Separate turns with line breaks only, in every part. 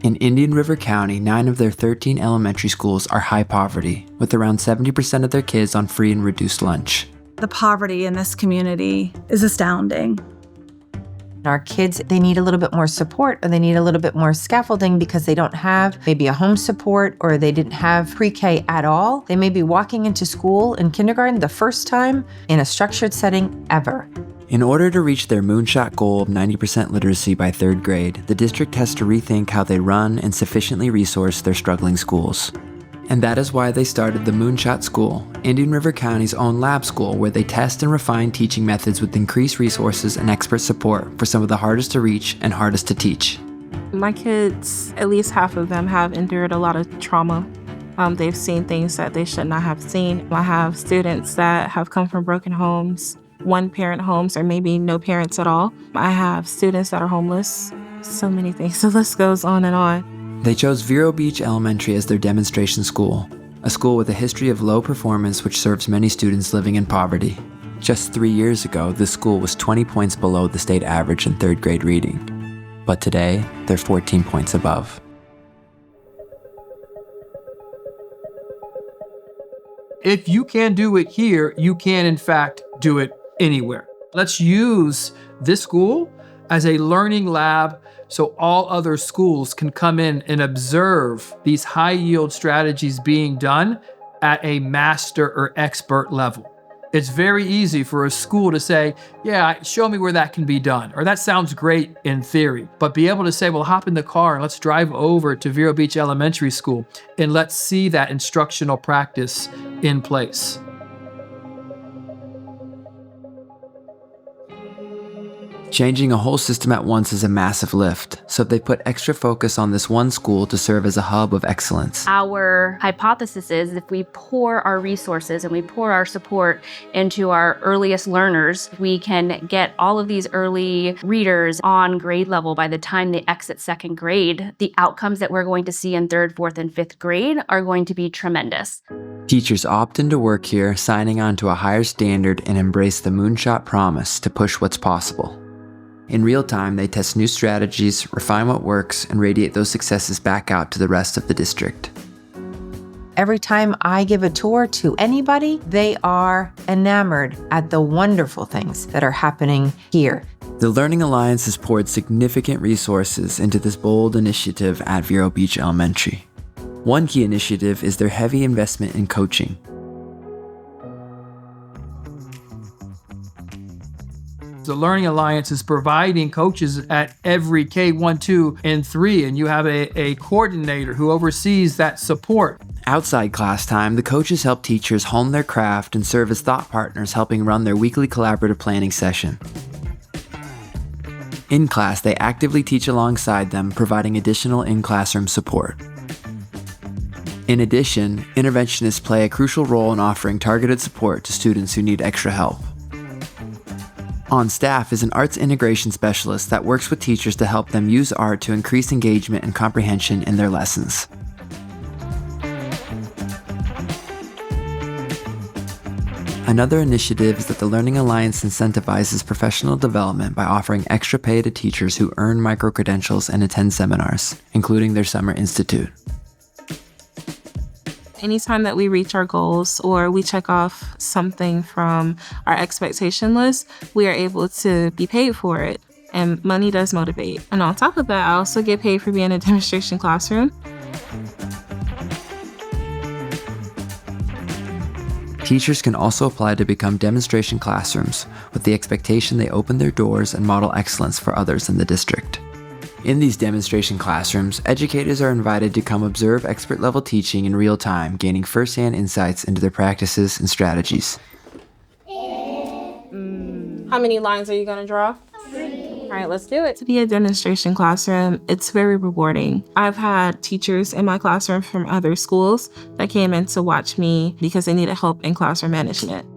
In Indian River County, 9 of their 13 elementary schools are high poverty, with around 70% of their kids on free and reduced lunch.
The poverty in this community is astounding.
Our kids, they need a little bit more support, or they need a little bit more scaffolding because they don't have maybe a home support, or they didn't have pre-K at all. They may be walking into school in kindergarten the first time in a structured setting ever.
In order to reach their Moonshot goal of 90% literacy by 3rd grade, the district has to rethink how they run and sufficiently resource their struggling schools. And that is why they started the Moonshot School, Indian River County's own lab school where they test and refine teaching methods with increased resources and expert support for some of the hardest to reach and hardest to teach.
My kids, at least half of them, have endured a lot of trauma. They've seen things that they should not have seen. I have students that have come from broken homes, one-parent homes, or maybe no parents at all. I have students that are homeless. So many things. The list goes on and on.
They chose Vero Beach Elementary as their demonstration school, a school with a history of low performance which serves many students living in poverty. Just 3 years ago, this school was 20 points below the state average in 3rd grade reading. But today, they're 14 points above.
If you can do it here, you can in fact do it anywhere. Let's use this school as a learning lab so all other schools can come in and observe these high-yield strategies being done at a master or expert level. It's very easy for a school to say, yeah, show me where that can be done, or that sounds great in theory, but be able to say, well, hop in the car and let's drive over to Vero Beach Elementary School and let's see that instructional practice in place.
Changing a whole system at once is a massive lift, so they put extra focus on this one school to serve as a hub of excellence.
Our hypothesis is if we pour our resources and we pour our support into our earliest learners, we can get all of these early readers on grade level by the time they exit 2nd grade. The outcomes that we're going to see in 3rd, 4th, and 5th grade are going to be tremendous.
Teachers opt in to work here, signing on to a higher standard and embrace the Moonshot promise to push what's possible. In real time, they test new strategies, refine what works, and radiate those successes back out to the rest of the district.
Every time I give a tour to anybody, they are enamored at the wonderful things that are happening here.
The Learning Alliance has poured significant resources into this bold initiative at Vero Beach Elementary. One key initiative is their heavy investment in coaching.
The Learning Alliance is providing coaches at every K1, 2, and 3, and you have a coordinator who oversees that support.
Outside class time, the coaches help teachers hone their craft and serve as thought partners, helping run their weekly collaborative planning session. In class, they actively teach alongside them, providing additional in-classroom support. In addition, interventionists play a crucial role in offering targeted support to students who need extra help. On staff is an arts integration specialist that works with teachers to help them use art to increase engagement and comprehension in their lessons. Another initiative is that the Learning Alliance incentivizes professional development by offering extra pay to teachers who earn micro-credentials and attend seminars, including their Summer Institute.
Anytime that we reach our goals or we check off something from our expectation list, we are able to be paid for it. And money does motivate. And on top of that, I also get paid for being in a demonstration classroom.
Teachers can also apply to become demonstration classrooms with the expectation they open their doors and model excellence for others in the district. In these demonstration classrooms, educators are invited to come observe expert-level teaching in real time, gaining first-hand insights into their practices and strategies.
How many lines are you going to draw? 3. All right, let's do it. To be a demonstration classroom, it's very rewarding. I've had teachers in my classroom from other schools that came in to watch me because they needed help in classroom management.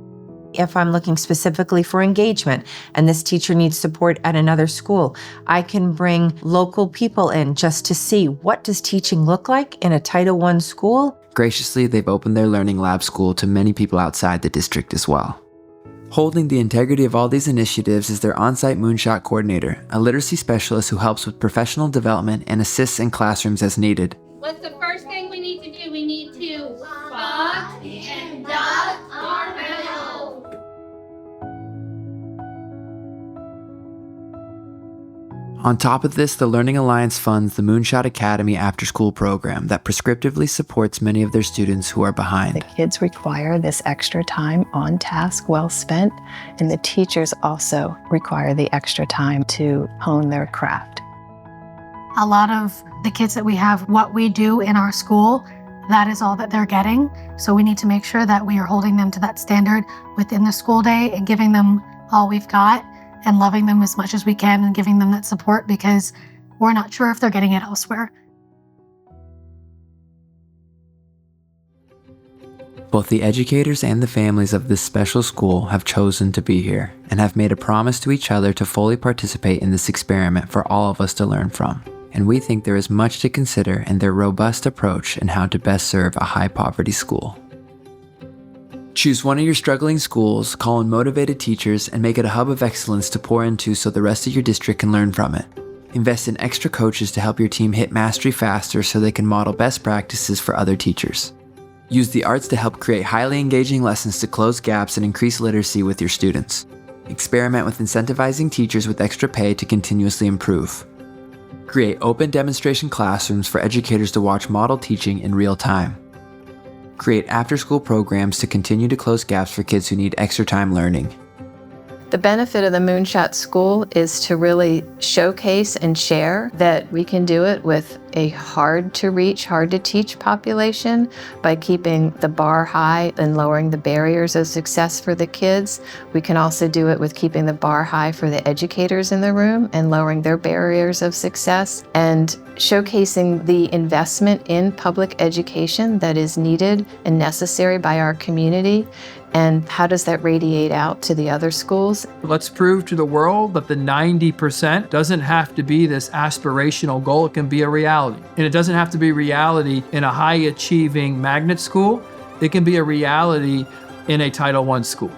If I'm looking specifically for engagement and this teacher needs support at another school, I can bring local people in just to see what does teaching look like in a Title I school.
Graciously, they've opened their Learning Lab school to many people outside the district as well. Holding the integrity of all these initiatives is their on-site Moonshot coordinator, a literacy specialist who helps with professional development and assists in classrooms as needed.
What's the first thing we need to do? We need to spot and dot our mouth.
On top of this, the Learning Alliance funds the Moonshot Academy after-school program that prescriptively supports many of their students who are behind.
The kids require this extra time on task well spent, and the teachers also require the extra time to hone their craft.
A lot of the kids that we have, what we do in our school, that is all that they're getting. So we need to make sure that we are holding them to that standard within the school day and giving them all we've got and loving them as much as we can and giving them that support, because we're not sure if they're getting it elsewhere.
Both the educators and the families of this special school have chosen to be here and have made a promise to each other to fully participate in this experiment for all of us to learn from. And we think there is much to consider in their robust approach and how to best serve a high-poverty school. Choose one of your struggling schools, call in motivated teachers, and make it a hub of excellence to pour into so the rest of your district can learn from it. Invest in extra coaches to help your team hit mastery faster so they can model best practices for other teachers. Use the arts to help create highly engaging lessons to close gaps and increase literacy with your students. Experiment with incentivizing teachers with extra pay to continuously improve. Create open demonstration classrooms for educators to watch model teaching in real time. Create after-school programs to continue to close gaps for kids who need extra time learning.
The benefit of the Moonshot School is to really showcase and share that we can do it with a hard-to-reach, hard-to-teach population by keeping the bar high and lowering the barriers of success for the kids. We can also do it with keeping the bar high for the educators in the room and lowering their barriers of success, and showcasing the investment in public education that is needed and necessary by our community. And how does that radiate out to the other schools?
Let's prove to the world that the 90% doesn't have to be this aspirational goal. It can be a reality. And it doesn't have to be reality in a high-achieving magnet school. It can be a reality in a Title I school.